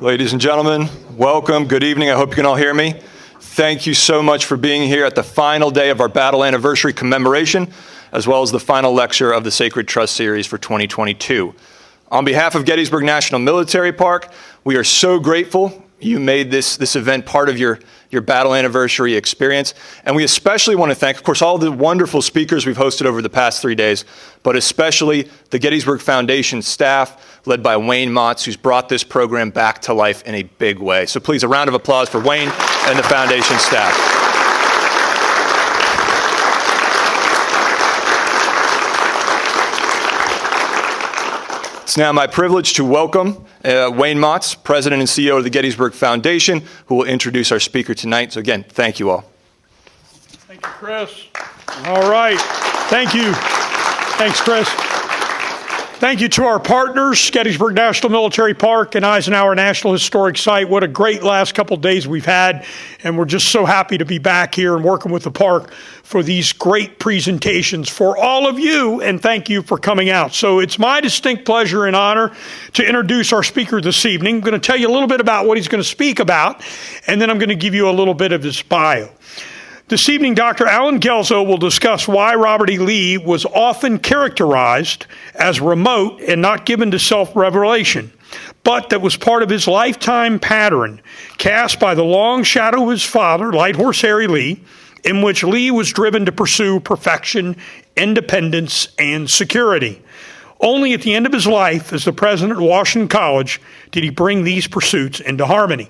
Ladies and gentlemen, welcome. Good evening. I hope you can all hear me. Thank you so much for being here at the final day of our battle anniversary commemoration, as well as the final lecture of the Sacred Trust series for 2022. On behalf of Gettysburg National Military Park, we are so grateful you made this event part of your battle anniversary experience. And we especially want to thank, of course, all the wonderful speakers we've hosted over the past 3 days, but especially the Gettysburg Foundation staff, led by Wayne Motz, who's brought this program back to life in a big way. So please, a round of applause for Wayne and the Foundation staff. It's now my privilege to welcome Wayne Motz, President and CEO of the Gettysburg Foundation, who will introduce our speaker tonight. So again, thank you all. Thank you, Chris. All right. Thank you. Thanks, Chris. Thank you to our partners, Gettysburg National Military Park and Eisenhower National Historic Site. What a great last couple of days we've had, and we're just so happy to be back here and working with the park for these great presentations for all of you, and thank you for coming out. So it's my distinct pleasure and honor to introduce our speaker this evening. I'm going to tell you a little bit about what he's going to speak about, and then I'm going to give you a little bit of his bio. This evening, Dr. Alan Guelzo will discuss why Robert E. Lee was often characterized as remote and not given to self-revelation, but that was part of his lifetime pattern cast by the long shadow of his father, Light Horse Harry Lee, in which Lee was driven to pursue perfection, independence, and security. Only at the end of his life as the president of Washington College did he bring these pursuits into harmony.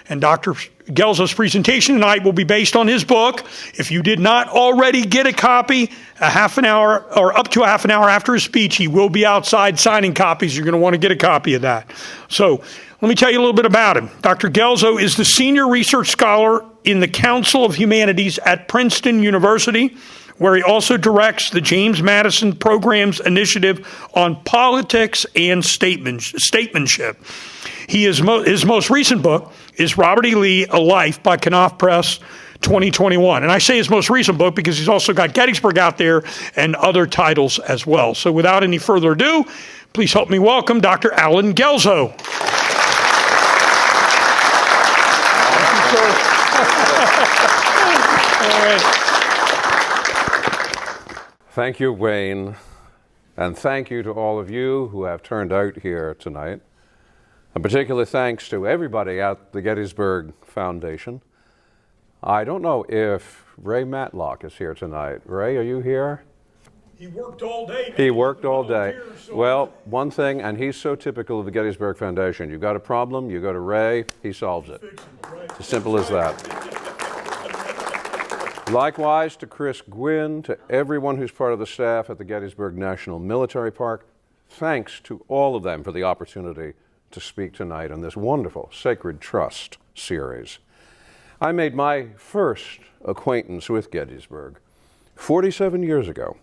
And Dr. Guelzo's presentation tonight will be based on his book. If you did not already get a copy, a half an hour or up to a half an hour after his speech, he will be outside signing copies. You're going to want to get a copy of that. So let me tell you a little bit about him. Dr. Guelzo is the senior research scholar in the Council of Humanities at Princeton University, where he also directs the James Madison Program's initiative on politics and statesmanship. His most recent book is Robert E. Lee, A Life by Knopf Press, 2021. And I say his most recent book because he's also got Gettysburg out there and other titles as well. So without any further ado, please help me welcome Dr. Alan Guelzo. Thank you, sir. All right. Thank you, Wayne, and thank you to all of you who have turned out here tonight. And particular thanks to everybody at the Gettysburg Foundation. I don't know if Ray Matlock is here tonight. Ray, are you here? He worked all day. He worked all day. Well, one thing, and he's so typical of the Gettysburg Foundation. You've got a problem, you go to Ray, he solves it. It's as simple as that. Likewise to Chris Gwynn, to everyone who's part of the staff at the Gettysburg National Military Park, thanks to all of them for the opportunity to speak tonight on this wonderful Sacred Trust series. I made my first acquaintance with Gettysburg 47 years ago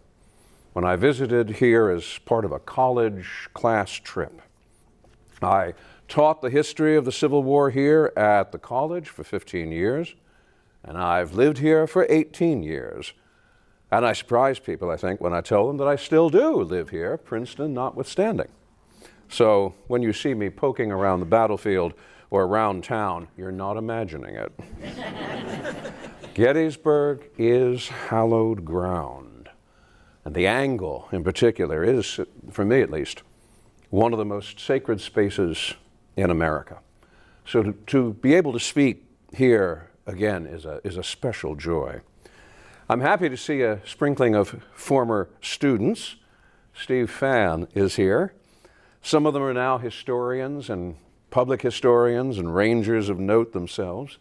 when I visited here as part of a college class trip. I taught the history of the Civil War here at the college for 15 years. And I've lived here for 18 years. And I surprise people, I think, when I tell them that I still do live here, Princeton notwithstanding. So when you see me poking around the battlefield or around town, you're not imagining it. Gettysburg is hallowed ground. And the angle in particular is, for me at least, one of the most sacred spaces in America. So to be able to speak here again is a special joy. I'm happy to see a sprinkling of former students. Steve Phan is here. Some of them are now historians and public historians and rangers of note themselves.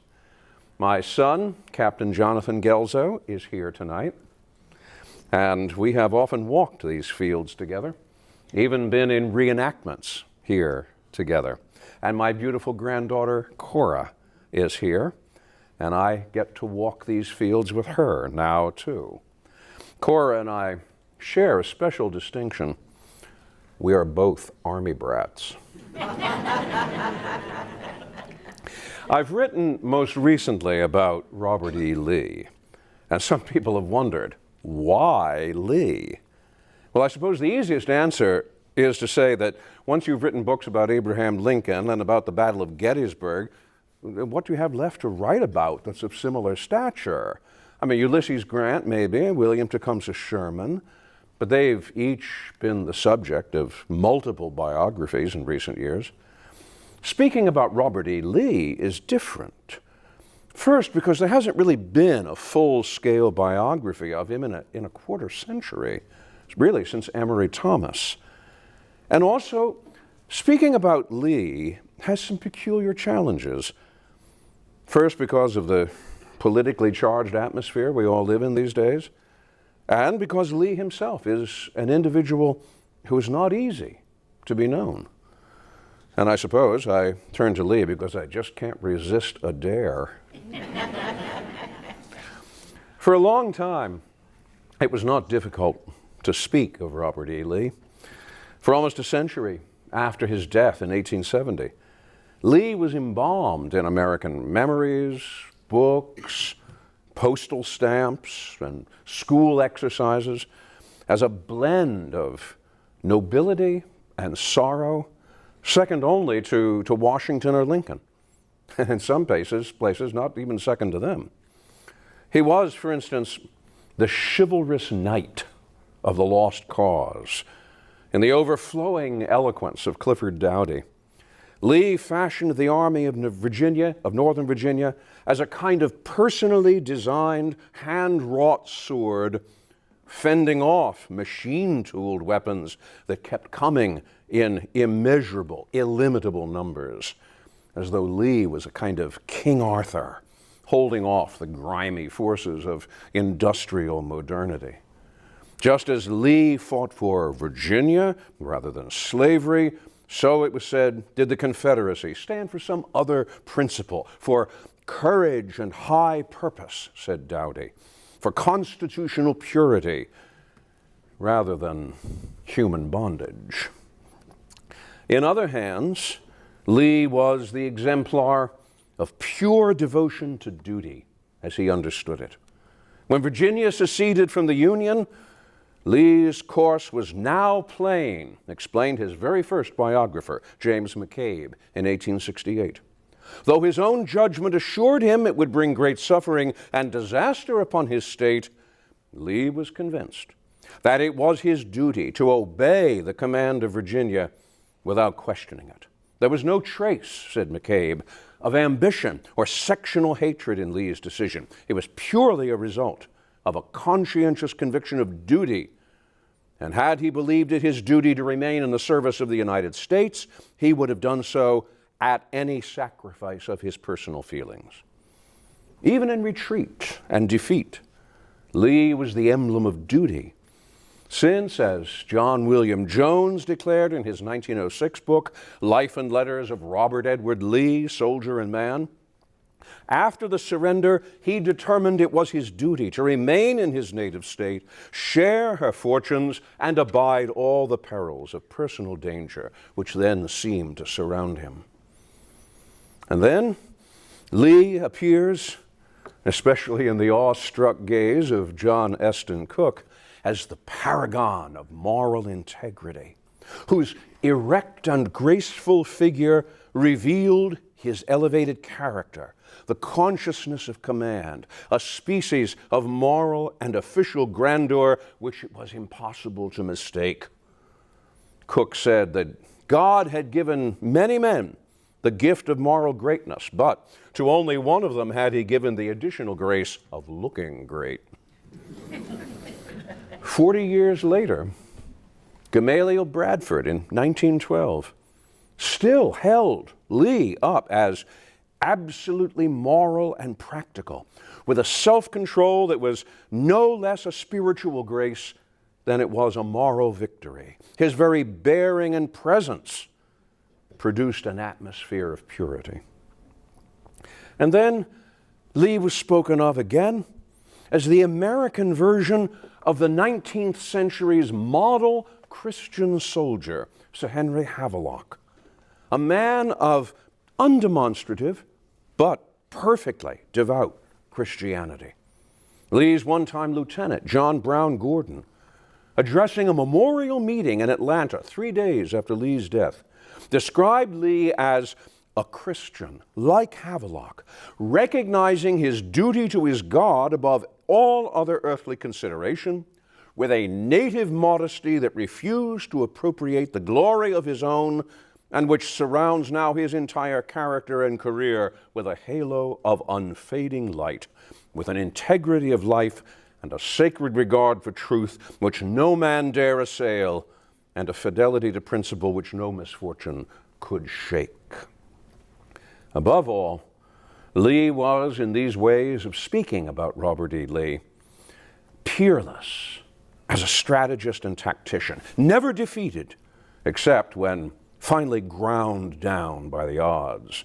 My son, Captain Jonathan Guelzo, is here tonight. And we have often walked these fields together, even been in reenactments here together. And my beautiful granddaughter, Cora, is here. And I get to walk these fields with her now, too. Cora and I share a special distinction. We are both Army brats. I've written most recently about Robert E. Lee, and some people have wondered, why Lee? Well, I suppose the easiest answer is to say that once you've written books about Abraham Lincoln and about the Battle of Gettysburg, what do you have left to write about that's of similar stature? I mean, Ulysses Grant, maybe, William Tecumseh Sherman, but they've each been the subject of multiple biographies in recent years. Speaking about Robert E. Lee is different. First, because there hasn't really been a full-scale biography of him in a quarter century, really since Emory Thomas. And also, speaking about Lee has some peculiar challenges. First, because of the politically charged atmosphere we all live in these days, and because Lee himself is an individual who is not easy to be known. And I suppose I turn to Lee because I just can't resist a dare. For a long time, it was not difficult to speak of Robert E. Lee. For almost a century after his death in 1870, Lee was embalmed in American memories, books, postal stamps, and school exercises as a blend of nobility and sorrow, second only to Washington or Lincoln, and in some places not even second to them. He was, for instance, the chivalrous knight of the lost cause, in the overflowing eloquence of Clifford Doughty. Lee fashioned the Army of Northern Virginia, as a kind of personally designed, hand-wrought sword, fending off machine-tooled weapons that kept coming in immeasurable, illimitable numbers, as though Lee was a kind of King Arthur, holding off the grimy forces of industrial modernity. Just as Lee fought for Virginia rather than slavery, so it was said, did the Confederacy stand for some other principle, for courage and high purpose, said Doughty, for constitutional purity rather than human bondage. In other hands, Lee was the exemplar of pure devotion to duty, as he understood it. When Virginia seceded from the Union, Lee's course was now plain, explained his very first biographer, James McCabe, in 1868. Though his own judgment assured him it would bring great suffering and disaster upon his state, Lee was convinced that it was his duty to obey the command of Virginia without questioning it. There was no trace, said McCabe, of ambition or sectional hatred in Lee's decision. It was purely a result of a conscientious conviction of duty. And had he believed it his duty to remain in the service of the United States, he would have done so at any sacrifice of his personal feelings. Even in retreat and defeat, Lee was the emblem of duty, since, as John William Jones declared in his 1906 book, Life and Letters of Robert Edward Lee, Soldier and Man, after the surrender, he determined it was his duty to remain in his native state, share her fortunes, and abide all the perils of personal danger which then seemed to surround him. And then Lee appears, especially in the awestruck gaze of John Eston Cook, as the paragon of moral integrity, whose erect and graceful figure revealed his elevated character, the consciousness of command, a species of moral and official grandeur which it was impossible to mistake. Cook said that God had given many men the gift of moral greatness, but to only one of them had he given the additional grace of looking great. 40 years later, Gamaliel Bradford in 1912 still held Lee up as absolutely moral and practical, with a self-control that was no less a spiritual grace than it was a moral victory. His very bearing and presence produced an atmosphere of purity. And then Lee was spoken of again as the American version of the 19th century's model Christian soldier, Sir Henry Havelock, a man of undemonstrative but perfectly devout Christianity. Lee's one-time lieutenant, John Brown Gordon, addressing a memorial meeting in Atlanta 3 days after Lee's death, described Lee as a Christian, like Havelock, recognizing his duty to his God above all other earthly consideration, with a native modesty that refused to appropriate the glory of his own and which surrounds now his entire character and career with a halo of unfading light, with an integrity of life and a sacred regard for truth which no man dare assail, and a fidelity to principle which no misfortune could shake. Above all, Lee was, in these ways of speaking about Robert E. Lee, peerless as a strategist and tactician, never defeated except when finally ground down by the odds.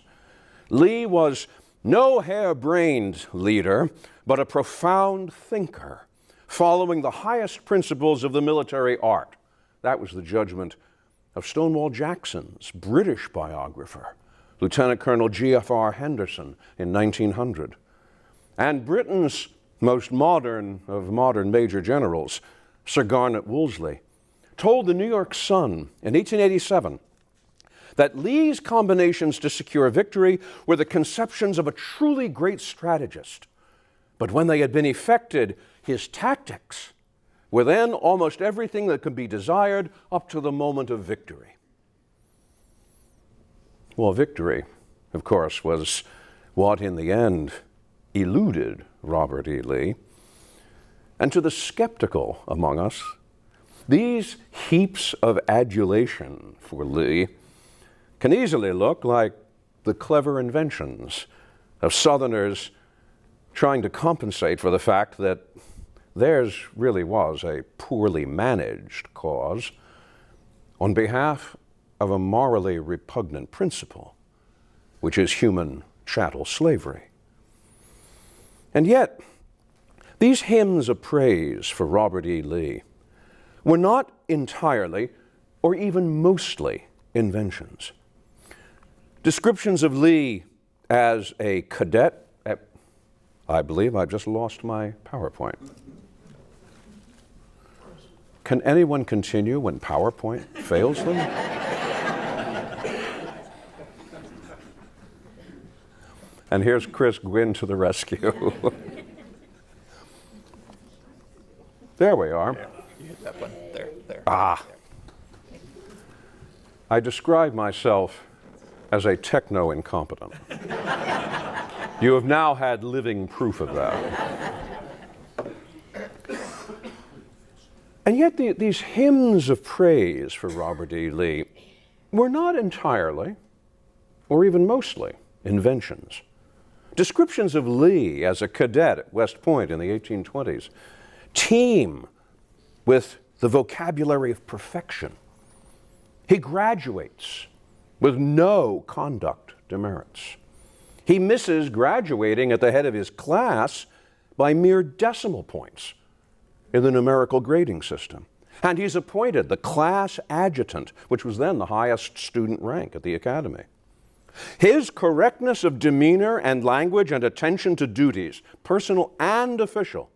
Lee was no harebrained leader, but a profound thinker, following the highest principles of the military art. That was the judgment of Stonewall Jackson's British biographer, Lieutenant Colonel G.F.R. Henderson, in 1900. And Britain's most modern of modern major generals, Sir Garnet Wolseley, told the New York Sun in 1887 that Lee's combinations to secure victory were the conceptions of a truly great strategist. But when they had been effected, his tactics were then almost everything that could be desired up to the moment of victory. Well, victory, of course, was what in the end eluded Robert E. Lee. And to the skeptical among us, these heaps of adulation for Lee can easily look like the clever inventions of Southerners trying to compensate for the fact that theirs really was a poorly managed cause on behalf of a morally repugnant principle, which is human chattel slavery. And yet, these hymns of praise for Robert E. Lee were not entirely or even mostly inventions. Descriptions of Lee as a cadet, I believe I've just lost my PowerPoint. Can anyone continue when PowerPoint fails them? And here's Chris Gwynn to the rescue. There we are. You hit that button. There. Ah. I describe myself as a techno-incompetent. You have now had living proof of that. And yet these hymns of praise for Robert E. Lee were not entirely, or even mostly, inventions. Descriptions of Lee as a cadet at West Point in the 1820s teem with the vocabulary of perfection. He graduates with no conduct demerits. He misses graduating at the head of his class by mere decimal points in the numerical grading system. And he's appointed the class adjutant, which was then the highest student rank at the academy. His correctness of demeanor and language and attention to duties, personal and official,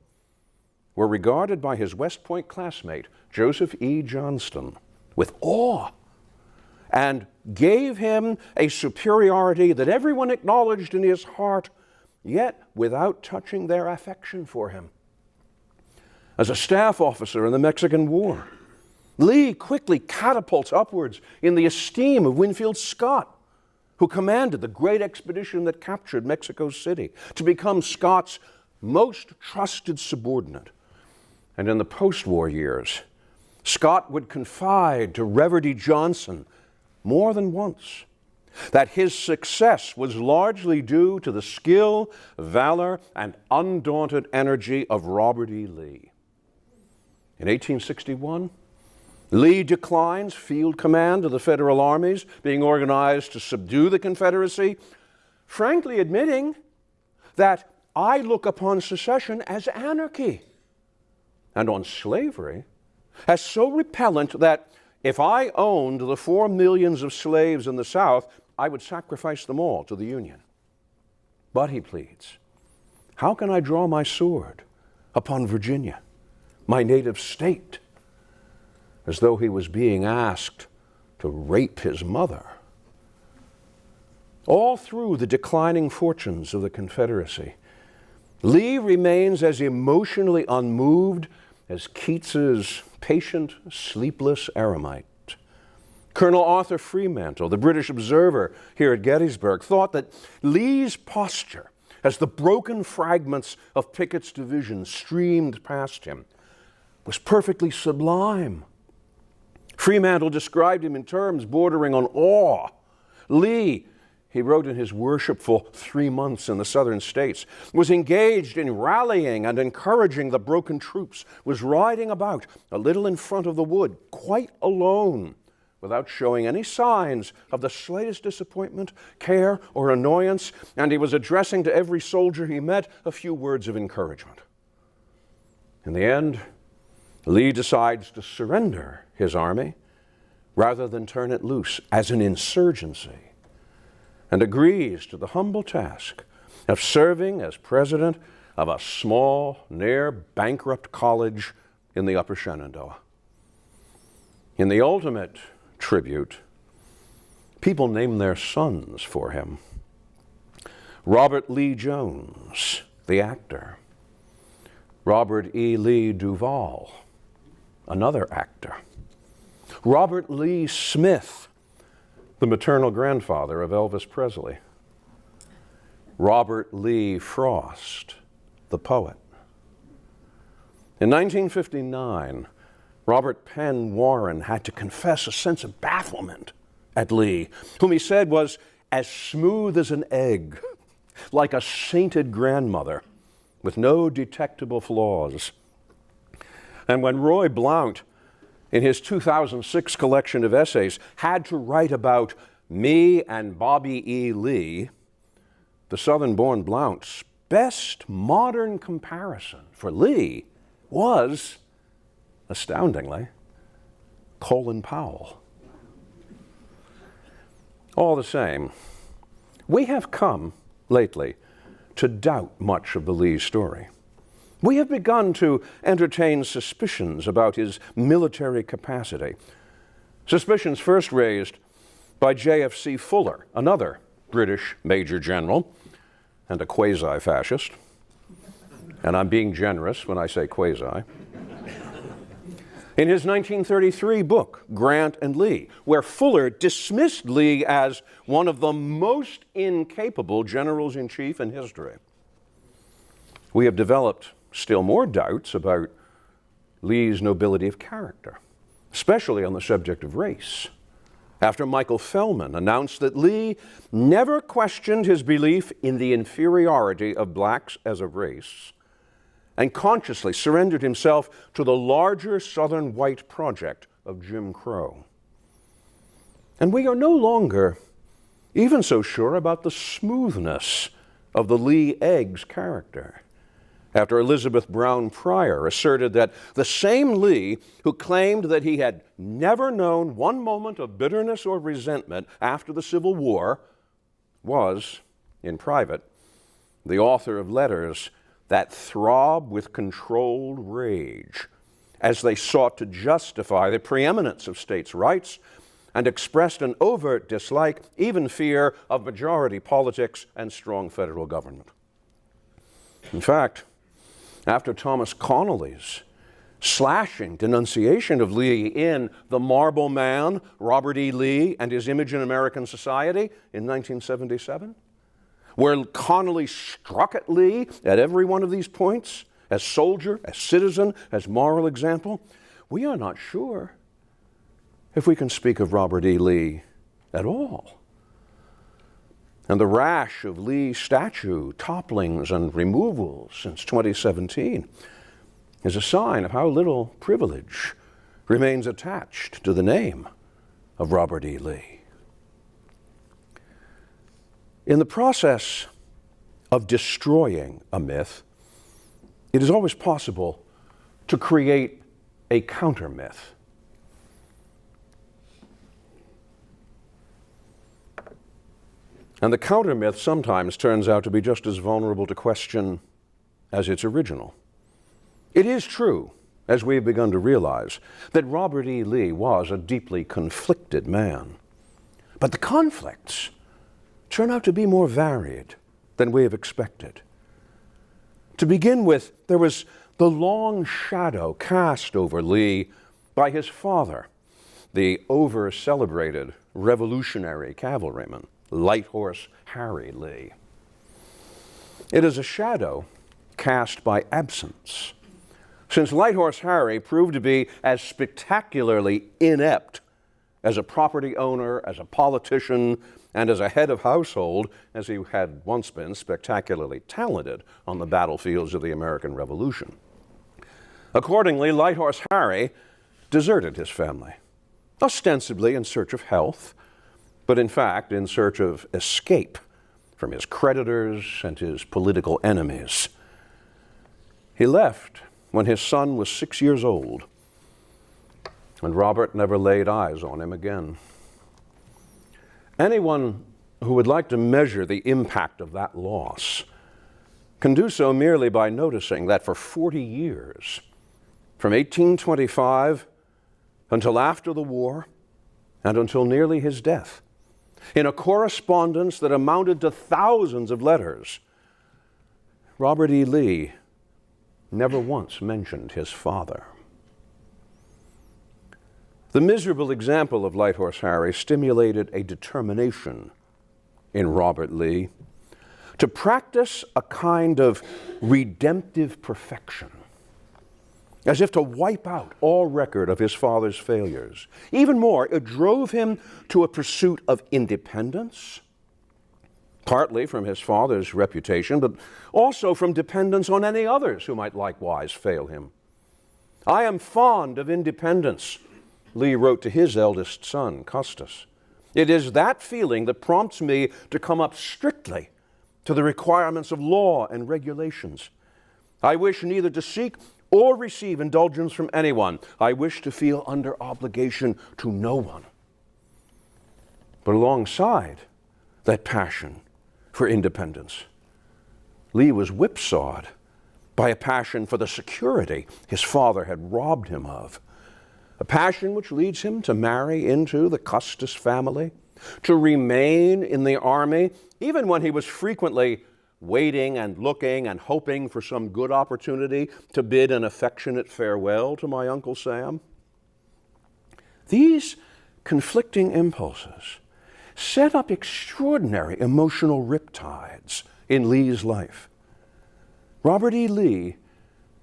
were regarded by his West Point classmate, Joseph E. Johnston, with awe, and gave him a superiority that everyone acknowledged in his heart, yet without touching their affection for him. As a staff officer in the Mexican War, Lee quickly catapults upwards in the esteem of Winfield Scott, who commanded the great expedition that captured Mexico City, to become Scott's most trusted subordinate. And in the post-war years, Scott would confide to Reverdy Johnson more than once that his success was largely due to the skill, valor, and undaunted energy of Robert E. Lee. In 1861, Lee declines field command of the Federal armies being organized to subdue the Confederacy, frankly admitting that I look upon secession as anarchy and on slavery as so repellent that if I owned the 4 millions of slaves in the South, I would sacrifice them all to the Union. But, he pleads, how can I draw my sword upon Virginia, my native state, as though he was being asked to rape his mother. All through the declining fortunes of the Confederacy, Lee remains as emotionally unmoved as Keats's patient, sleepless eremite. Colonel Arthur Fremantle, the British observer here at Gettysburg, thought that Lee's posture as the broken fragments of Pickett's division streamed past him was perfectly sublime. Fremantle described him in terms bordering on awe. Lee, he wrote in his worshipful 3 months in the southern states, was engaged in rallying and encouraging the broken troops, was riding about a little in front of the wood, quite alone, without showing any signs of the slightest disappointment, care, or annoyance, and he was addressing to every soldier he met a few words of encouragement. In the end, Lee decides to surrender his army rather than turn it loose as an insurgency, and agrees to the humble task of serving as president of a small, near-bankrupt college in the Upper Shenandoah. In the ultimate tribute, people name their sons for him. Robert Lee Jones, the actor. Robert E. Lee Duvall, another actor. Robert Lee Smith, the maternal grandfather of Elvis Presley. Robert Lee Frost, the poet. In 1959, Robert Penn Warren had to confess a sense of bafflement at Lee, whom he said was as smooth as an egg, like a sainted grandmother, with no detectable flaws. And when Roy Blount, in his 2006 collection of essays, had to write about me and Bobby E. Lee, the Southern-born Blount's best modern comparison for Lee was, astoundingly, Colin Powell. All the same, we have come lately to doubt much of the Lee story. We have begun to entertain suspicions about his military capacity. Suspicions first raised by J.F.C. Fuller, another British Major General and a quasi-fascist. And I'm being generous when I say quasi. In his 1933 book, Grant and Lee, where Fuller dismissed Lee as one of the most incapable generals-in-chief in history. We have developed still more doubts about Lee's nobility of character, especially on the subject of race, after Michael Fellman announced that Lee never questioned his belief in the inferiority of blacks as a race and consciously surrendered himself to the larger Southern white project of Jim Crow. And we are no longer even so sure about the smoothness of the Lee Egg's character, after Elizabeth Brown Pryor asserted that the same Lee who claimed that he had never known one moment of bitterness or resentment after the Civil War was, in private, the author of letters that throb with controlled rage as they sought to justify the preeminence of states' rights and expressed an overt dislike, even fear, of majority politics and strong federal government. In fact, after Thomas Connolly's slashing denunciation of Lee in The Marble Man, Robert E. Lee and His Image in American Society in 1977, where Connolly struck at Lee at every one of these points, as soldier, as citizen, as moral example, we are not sure if we can speak of Robert E. Lee at all. And the rash of Lee statue topplings and removals since 2017 is a sign of how little privilege remains attached to the name of Robert E. Lee. In the process of destroying a myth, it is always possible to create a counter-myth. And the counter-myth sometimes turns out to be just as vulnerable to question as its original. It is true as we have begun to realize, that Robert E. Lee was a deeply conflicted man. But the conflicts turn out to be more varied than we have expected. To begin with, there was the long shadow cast over Lee by his father, the over-celebrated Revolutionary cavalryman, Light Horse Harry Lee. It is a shadow cast by absence, since Light Horse Harry proved to be as spectacularly inept as a property owner, as a politician, and as a head of household as he had once been spectacularly talented on the battlefields of the American Revolution. Accordingly, Light Horse Harry deserted his family, ostensibly in search of health, but in fact in search of escape from his creditors and his political enemies. He left when his son was 6 years old, and Robert never laid eyes on him again. Anyone who would like to measure the impact of that loss can do so merely by noticing that for 40 years, from 1825 until after the war and until nearly his death, in a correspondence that amounted to thousands of letters, Robert E. Lee never once mentioned his father. The miserable example of Light Horse Harry stimulated a determination in Robert Lee to practice a kind of redemptive perfection, as if to wipe out all record of his father's failures. Even more, it drove him to a pursuit of independence, partly from his father's reputation, but also from dependence on any others who might likewise fail him. "I am fond of independence," Lee wrote to his eldest son, Custis. "It is that feeling that prompts me to come up strictly to the requirements of law and regulations. I wish neither to seek or receive indulgence from anyone. I wish to feel under obligation to no one." But alongside that passion for independence, Lee was whipsawed by a passion for the security his father had robbed him of, a passion which leads him to marry into the Custis family, to remain in the army, even when he was frequently waiting and looking and hoping for some good opportunity to bid an affectionate farewell to my Uncle Sam. These conflicting impulses set up extraordinary emotional riptides in Lee's life. Robert E. Lee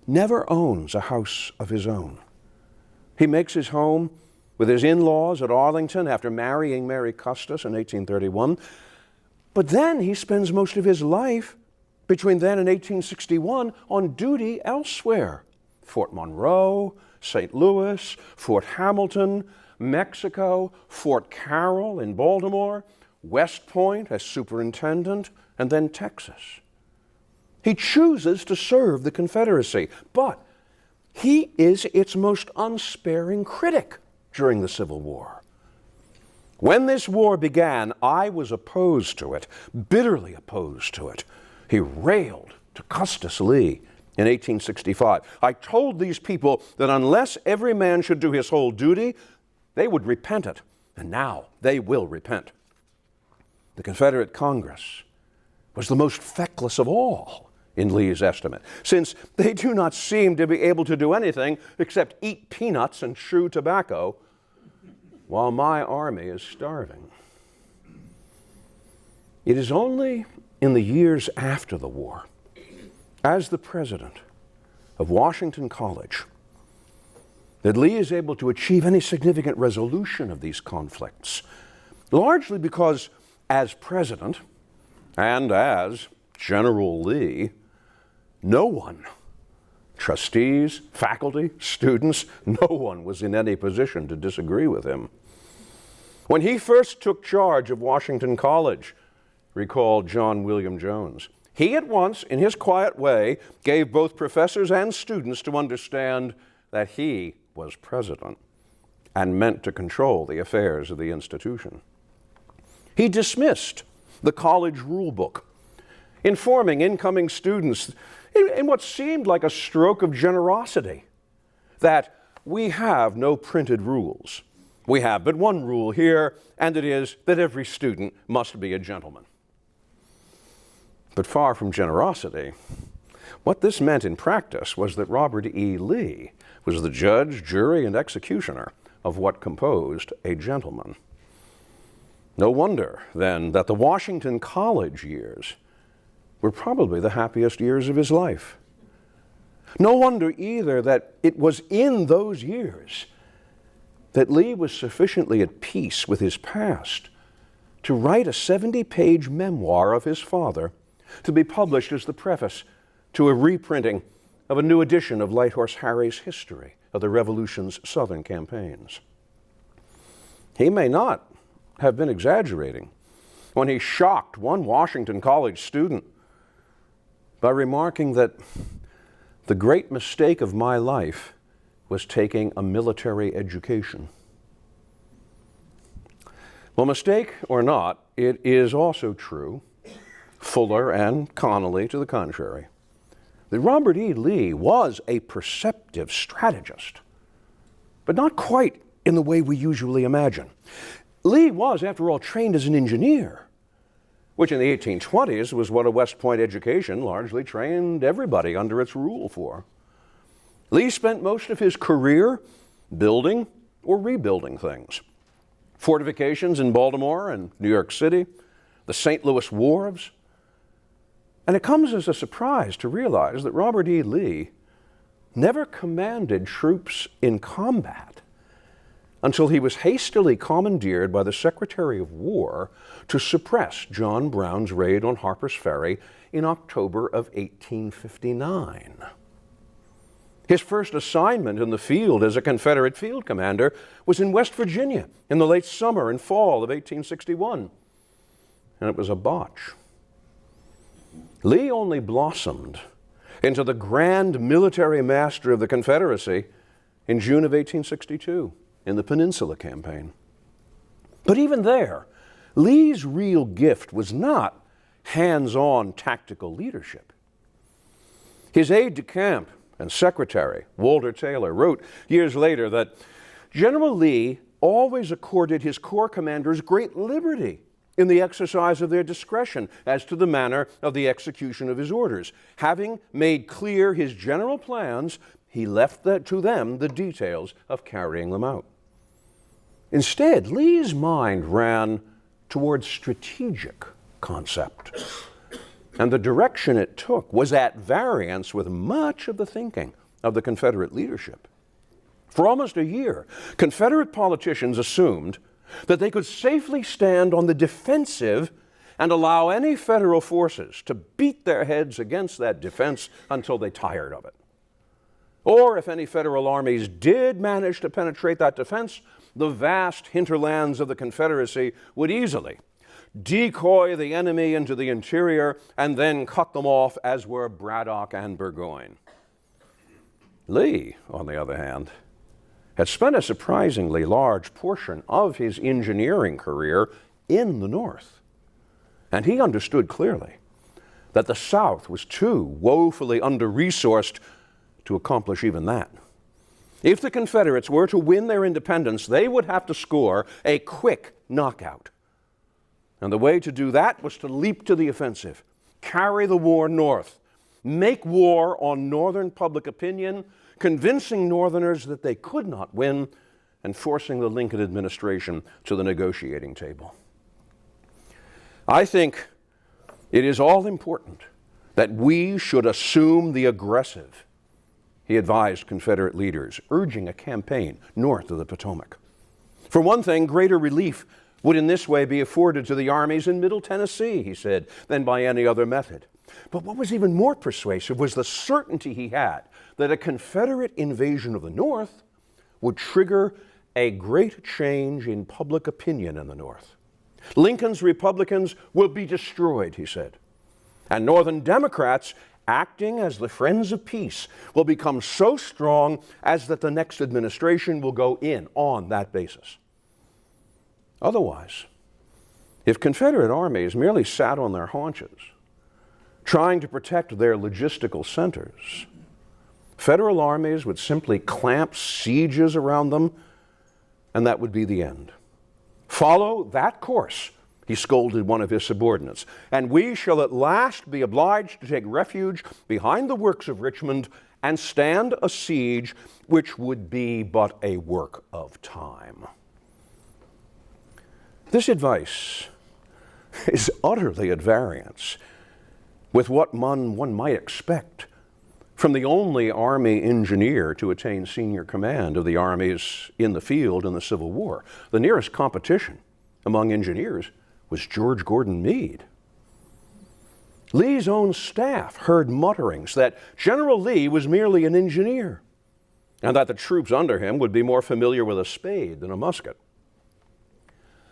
never owns a house of his own. He makes his home with his in-laws at Arlington after marrying Mary Custis in 1831. But then he spends most of his life between then and 1861 on duty elsewhere. Fort Monroe, St. Louis, Fort Hamilton, Mexico, Fort Carroll in Baltimore, West Point as superintendent, and then Texas. He chooses to serve the Confederacy, but he is its most unsparing critic during the Civil War. When this war began, I was opposed to it, bitterly opposed to it. He railed to Custis Lee in 1865. "I told these people that unless every man should do his whole duty, they would repent it, and now they will repent." The Confederate Congress was the most feckless of all, in Lee's estimate, since they do not seem to be able to do anything except eat peanuts and chew tobacco, while my army is starving. It is only in the years after the war, as the president of Washington College, that Lee is able to achieve any significant resolution of these conflicts, largely because as president and as General Lee, no one, trustees, faculty, students, no one was in any position to disagree with him. When he first took charge of Washington College, recalled John William Jones, he at once, in his quiet way, gave both professors and students to understand that he was president and meant to control the affairs of the institution. He dismissed the college rule book, informing incoming students in what seemed like a stroke of generosity that we have no printed rules. We have but one rule here, and it is that every student must be a gentleman. But far from generosity, what this meant in practice was that Robert E. Lee was the judge, jury, and executioner of what composed a gentleman. No wonder, then, that the Washington College years were probably the happiest years of his life. No wonder either that it was in those years that Lee was sufficiently at peace with his past to write a 70-page memoir of his father to be published as the preface to a reprinting of a new edition of Lighthorse Harry's history of the Revolution's Southern campaigns. He may not have been exaggerating when he shocked one Washington College student by remarking that the great mistake of my life was taking a military education. Well, mistake or not, it is also true, Fuller and Connolly to the contrary, that Robert E. Lee was a perceptive strategist, but not quite in the way we usually imagine. Lee was, after all, trained as an engineer, which in the 1820s was what a West Point education largely trained everybody under its rule for. Lee spent most of his career building or rebuilding things. Fortifications in Baltimore and New York City, the St. Louis wharves. And it comes as a surprise to realize that Robert E. Lee never commanded troops in combat until he was hastily commandeered by the Secretary of War to suppress John Brown's raid on Harper's Ferry in October of 1859. His first assignment in the field as a Confederate field commander was in West Virginia in the late summer and fall of 1861, and it was a botch. Lee only blossomed into the grand military master of the Confederacy in June of 1862 in the Peninsula Campaign. But even there, Lee's real gift was not hands-on tactical leadership. His aide-de-camp and secretary, Walter Taylor, wrote years later that General Lee always accorded his corps commanders great liberty in the exercise of their discretion as to the manner of the execution of his orders. Having made clear his general plans, he left to them the details of carrying them out. Instead, Lee's mind ran towards strategic concept, and the direction it took was at variance with much of the thinking of the Confederate leadership. For almost a year, Confederate politicians assumed that they could safely stand on the defensive and allow any federal forces to beat their heads against that defense until they tired of it. Or if any federal armies did manage to penetrate that defense, the vast hinterlands of the Confederacy would easily decoy the enemy into the interior and then cut them off, as were Braddock and Burgoyne. Lee, on the other hand, had spent a surprisingly large portion of his engineering career in the North. And he understood clearly that the South was too woefully under-resourced to accomplish even that. If the Confederates were to win their independence, they would have to score a quick knockout. And the way to do that was to leap to the offensive, carry the war north, make war on Northern public opinion, convincing Northerners that they could not win, and forcing the Lincoln administration to the negotiating table. I think it is all important that we should assume the aggressive, he advised Confederate leaders, urging a campaign north of the Potomac. For one thing, greater relief would in this way be afforded to the armies in Middle Tennessee, he said, than by any other method. But what was even more persuasive was the certainty he had that a Confederate invasion of the North would trigger a great change in public opinion in the North. Lincoln's Republicans will be destroyed, he said, and Northern Democrats, acting as the friends of peace, will become so strong as that the next administration will go in on that basis. Otherwise, if Confederate armies merely sat on their haunches, trying to protect their logistical centers, Federal armies would simply clamp sieges around them, and that would be the end. Follow that course, he scolded one of his subordinates, and we shall at last be obliged to take refuge behind the works of Richmond and stand a siege which would be but a work of time. This advice is utterly at variance with what one might expect from the only Army engineer to attain senior command of the armies in the field in the Civil War. The nearest competition among engineers was George Gordon Meade. Lee's own staff heard mutterings that General Lee was merely an engineer and that the troops under him would be more familiar with a spade than a musket.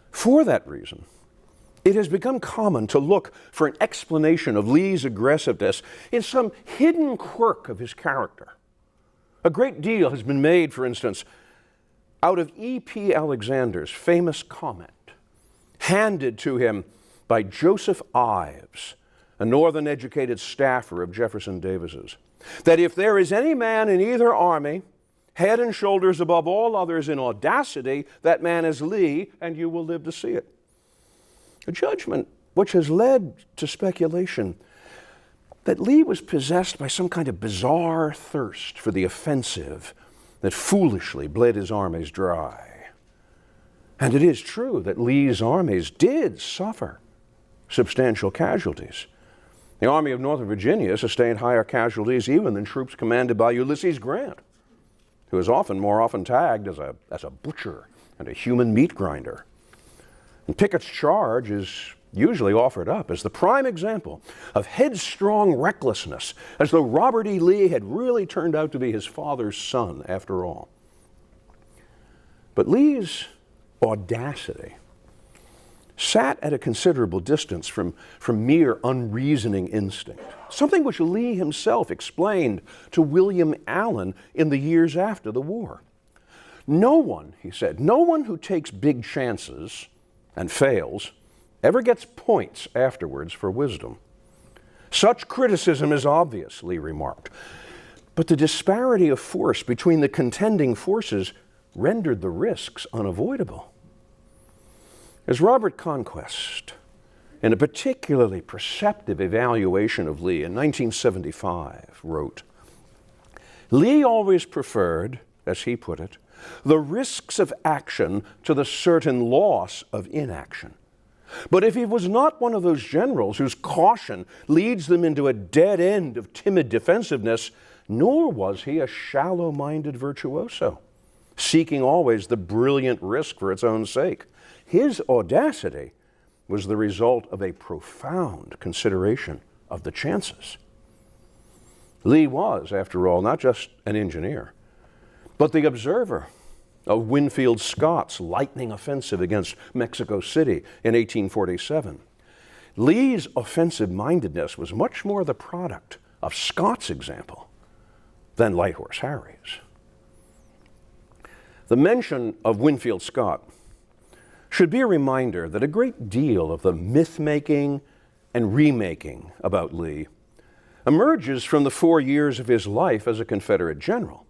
For that reason, it has become common to look for an explanation of Lee's aggressiveness in some hidden quirk of his character. A great deal has been made, for instance, out of E.P. Alexander's famous comment, handed to him by Joseph Ives, a Northern-educated staffer of Jefferson Davis's, that if there is any man in either army, head and shoulders above all others in audacity, that man is Lee, and you will live to see it. A judgment which has led to speculation that Lee was possessed by some kind of bizarre thirst for the offensive that foolishly bled his armies dry. And it is true that Lee's armies did suffer substantial casualties. The Army of Northern Virginia sustained higher casualties even than troops commanded by Ulysses Grant, who is more often tagged as a butcher and a human meat grinder. And Pickett's charge is usually offered up as the prime example of headstrong recklessness, as though Robert E. Lee had really turned out to be his father's son after all. But Lee's audacity sat at a considerable distance from mere unreasoning instinct, something which Lee himself explained to William Allen in the years after the war. No one, he said, no one who takes big chances and fails ever gets points afterwards for wisdom. Such criticism is obvious, Lee remarked, but the disparity of force between the contending forces rendered the risks unavoidable. As Robert Conquest, in a particularly perceptive evaluation of Lee in 1975, wrote, Lee always preferred, as he put it, the risks of action to the certain loss of inaction. But if he was not one of those generals whose caution leads them into a dead end of timid defensiveness, nor was he a shallow-minded virtuoso, seeking always the brilliant risk for its own sake. His audacity was the result of a profound consideration of the chances. Lee was, after all, not just an engineer, but the observer of Winfield Scott's lightning offensive against Mexico City in 1847. Lee's offensive-mindedness was much more the product of Scott's example than Light Horse Harry's. The mention of Winfield Scott should be a reminder that a great deal of the myth-making and remaking about Lee emerges from the 4 years of his life as a Confederate general.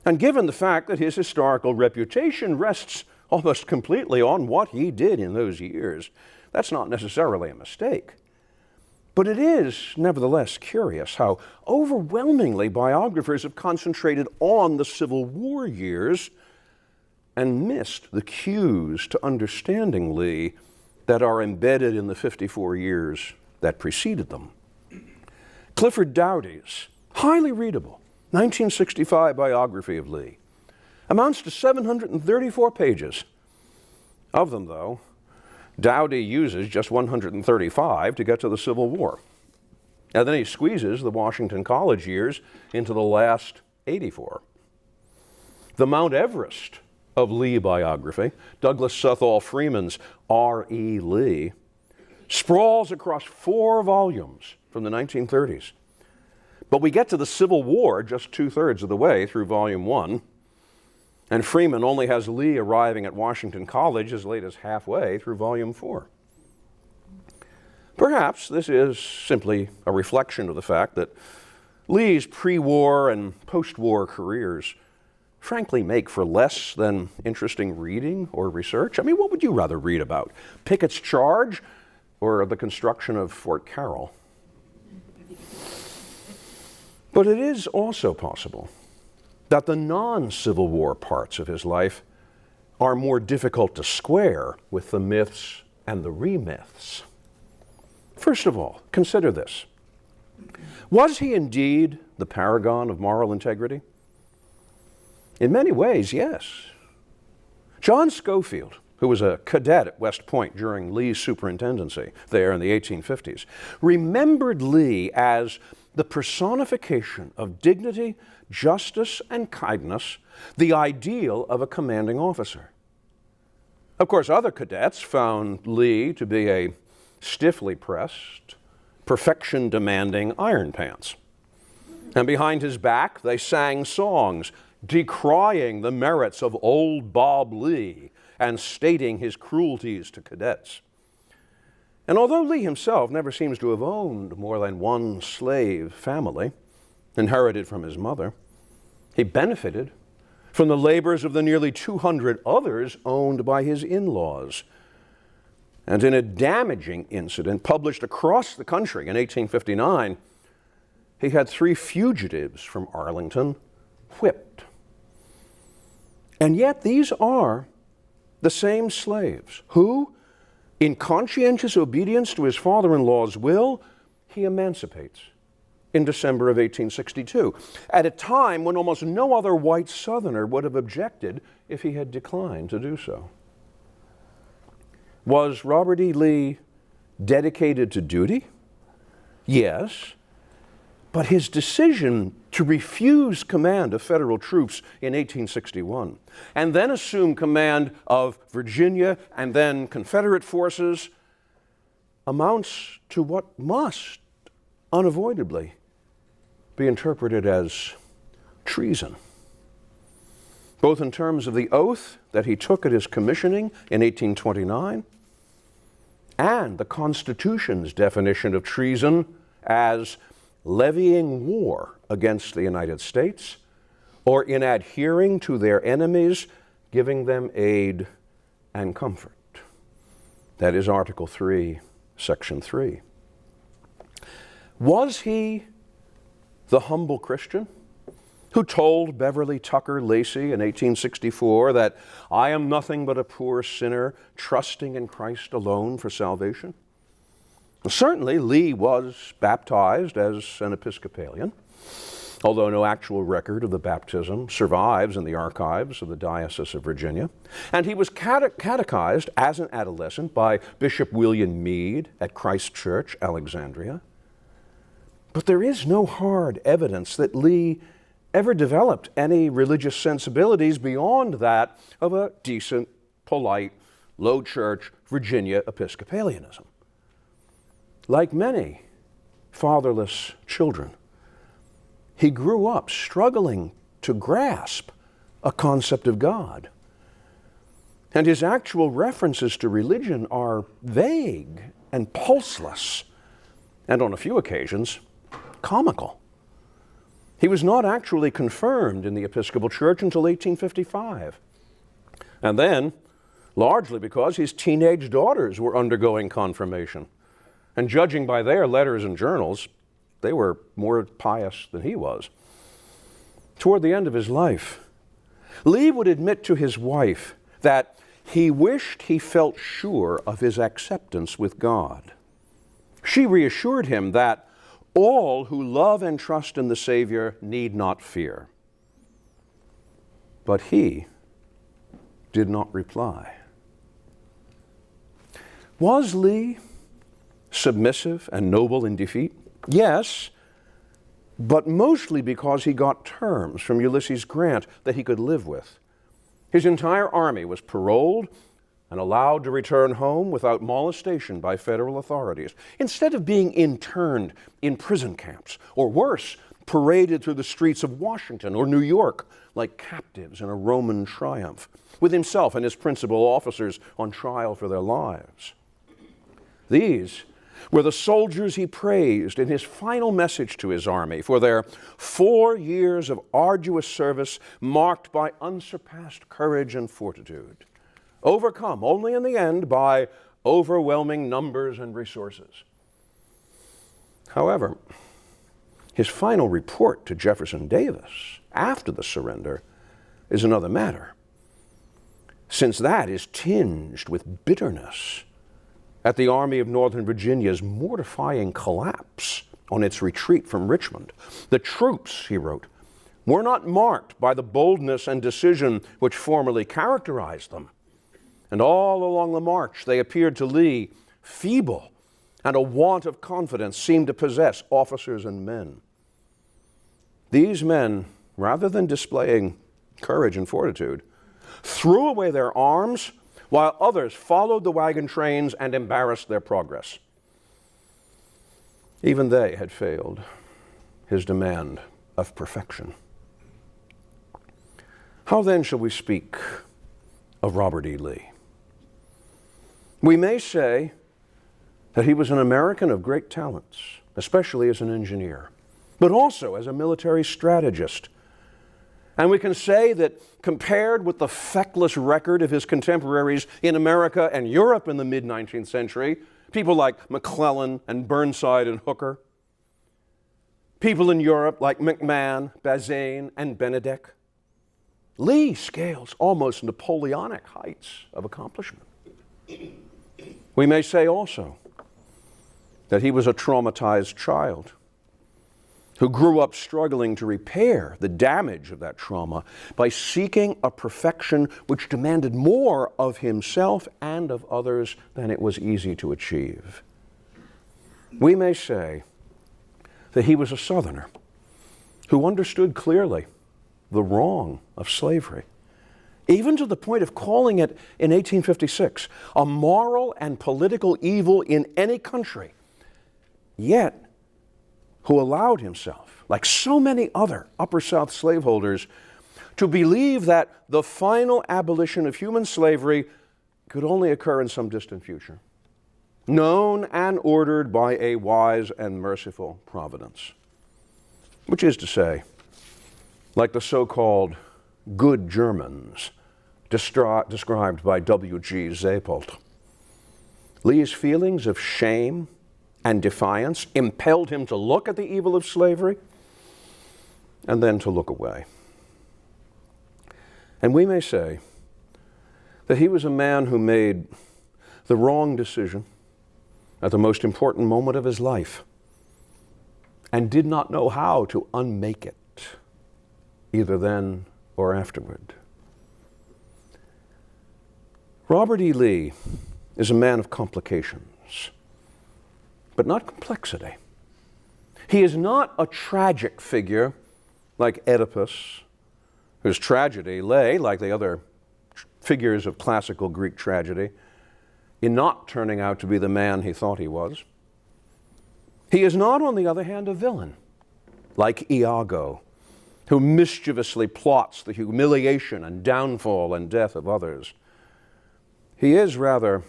And given the fact that his historical reputation rests almost completely on what he did in those years, that's not necessarily a mistake. But it is nevertheless curious how overwhelmingly biographers have concentrated on the Civil War years and missed the cues to understanding Lee that are embedded in the 54 years that preceded them. Clifford Doughty's highly readable 1965 biography of Lee amounts to 734 pages. Of them, though, Doughty uses just 135 to get to the Civil War. And then he squeezes the Washington College years into the last 84. The Mount Everest of Lee biography, Douglas Southall Freeman's R.E. Lee, sprawls across 4 volumes from the 1930s. But we get to the Civil War just 2/3 of the way through Volume 1, and Freeman only has Lee arriving at Washington College as late as halfway through Volume 4. Perhaps this is simply a reflection of the fact that Lee's pre-war and post-war careers frankly make for less than interesting reading or research. I mean, what would you rather read about? Pickett's charge or the construction of Fort Carroll? But it is also possible that the non-Civil War parts of his life are more difficult to square with the myths and the remyths. First of all, consider this. Was he indeed the paragon of moral integrity? In many ways, yes. John Schofield, who was a cadet at West Point during Lee's superintendency there in the 1850s, remembered Lee as the personification of dignity, justice, and kindness, the ideal of a commanding officer. Of course, other cadets found Lee to be a stiffly pressed, perfection-demanding iron pants. And behind his back, they sang songs decrying the merits of old Bob Lee and stating his cruelties to cadets. And although Lee himself never seems to have owned more than one slave family, inherited from his mother, he benefited from the labors of the nearly 200 others owned by his in-laws. And in a damaging incident published across the country in 1859, he had 3 fugitives from Arlington whipped. And yet these are the same slaves who, in conscientious obedience to his father-in-law's will, he emancipates in December of 1862, at a time when almost no other white Southerner would have objected if he had declined to do so. Was Robert E. Lee dedicated to duty? Yes, but his decision to refuse command of federal troops in 1861 and then assume command of Virginia and then Confederate forces amounts to what must unavoidably be interpreted as treason, both in terms of the oath that he took at his commissioning in 1829 and the Constitution's definition of treason as levying war against the United States or in adhering to their enemies, giving them aid and comfort. That is Article 3, Section 3. Was he the humble Christian who told Beverly Tucker Lacey in 1864 that I am nothing but a poor sinner trusting in Christ alone for salvation? Certainly, Lee was baptized as an Episcopalian, although no actual record of the baptism survives in the archives of the Diocese of Virginia. And he was catechized as an adolescent by Bishop William Meade at Christ Church, Alexandria. But there is no hard evidence that Lee ever developed any religious sensibilities beyond that of a decent, polite, low-church Virginia Episcopalianism. Like many fatherless children, he grew up struggling to grasp a concept of God. And his actual references to religion are vague and pulseless, and on a few occasions, comical. He was not actually confirmed in the Episcopal Church until 1855. And then, largely because his teenage daughters were undergoing confirmation. And judging by their letters and journals, they were more pious than he was. Toward the end of his life, Lee would admit to his wife that he wished he felt sure of his acceptance with God. She reassured him that all who love and trust in the Savior need not fear. But he did not reply. Was Lee submissive and noble in defeat? Yes, but mostly because he got terms from Ulysses Grant that he could live with. His entire army was paroled and allowed to return home without molestation by federal authorities, instead of being interned in prison camps, or worse, paraded through the streets of Washington or New York like captives in a Roman triumph, with himself and his principal officers on trial for their lives. These were the soldiers he praised in his final message to his army for their 4 years of arduous service marked by unsurpassed courage and fortitude, overcome only in the end by overwhelming numbers and resources. However, his final report to Jefferson Davis after the surrender is another matter, since that is tinged with bitterness at the Army of Northern Virginia's mortifying collapse on its retreat from Richmond. The troops, he wrote, were not marked by the boldness and decision which formerly characterized them. And all along the march, they appeared to Lee feeble, and a want of confidence seemed to possess officers and men. These men, rather than displaying courage and fortitude, threw away their arms while others followed the wagon trains and embarrassed their progress. Even they had failed his demand of perfection. How then shall we speak of Robert E. Lee? We may say that he was an American of great talents, especially as an engineer, but also as a military strategist. And we can say that compared with the feckless record of his contemporaries in America and Europe in the mid-19th century, people like McClellan and Burnside and Hooker, people in Europe like McMahon, Bazaine, and Benedek, Lee scales almost Napoleonic heights of accomplishment. We may say also that he was a traumatized child who grew up struggling to repair the damage of that trauma by seeking a perfection which demanded more of himself and of others than it was easy to achieve. We may say that he was a Southerner who understood clearly the wrong of slavery, even to the point of calling it in 1856 a moral and political evil in any country, yet who allowed himself, like so many other Upper South slaveholders, to believe that the final abolition of human slavery could only occur in some distant future, known and ordered by a wise and merciful providence. Which is to say, like the so-called good Germans described by W.G. Zapoldt, Lee's feelings of shame and defiance impelled him to look at the evil of slavery and then to look away. And we may say that he was a man who made the wrong decision at the most important moment of his life and did not know how to unmake it, either then or afterward. Robert E. Lee is a man of complications, but not complexity. He is not a tragic figure like Oedipus, whose tragedy lay, like the other figures of classical Greek tragedy, in not turning out to be the man he thought he was. He is not, on the other hand, a villain like Iago, who mischievously plots the humiliation and downfall and death of others. He is, rather,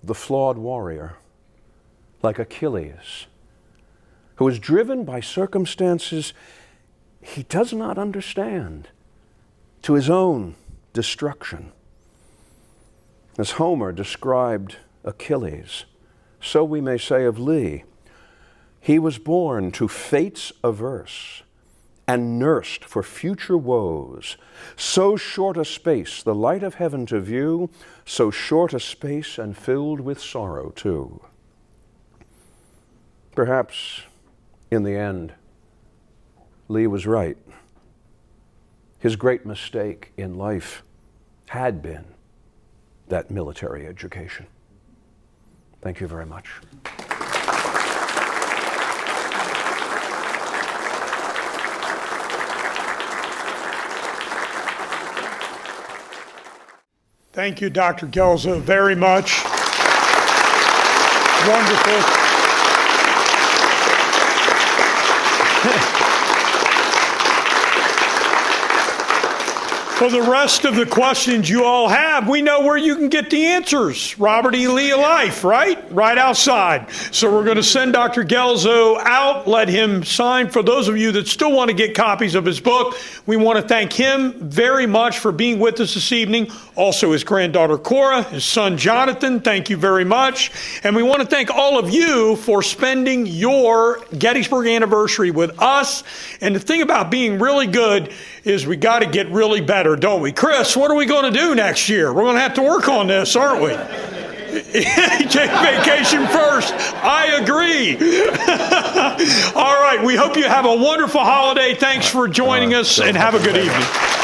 the flawed warrior, like Achilles, who is driven by circumstances he does not understand to his own destruction. As Homer described Achilles, so we may say of Lee, he was born to fates averse and nursed for future woes. So short a space the light of heaven to view, so short a space and filled with sorrow too. Perhaps, in the end, Lee was right. His great mistake in life had been that military education. Thank you very much. Thank you, Dr. Guelzo, very much. Wonderful. For the rest of the questions you all have, we know where you can get the answers. Robert E. Lee Life, right? Right outside. So we're going to send Dr. Guelzo out, let him sign. For those of you that still want to get copies of his book, we want to thank him very much for being with us this evening. Also his granddaughter Cora, his son Jonathan, thank you very much. And we want to thank all of you for spending your Gettysburg anniversary with us. And the thing about being really good is we got to get really better, don't we? Chris, what are we going to do next year? We're going to have to work on this, aren't we? Take vacation first. I agree. All right. We hope you have a wonderful holiday. Thanks for joining us, and have a good evening.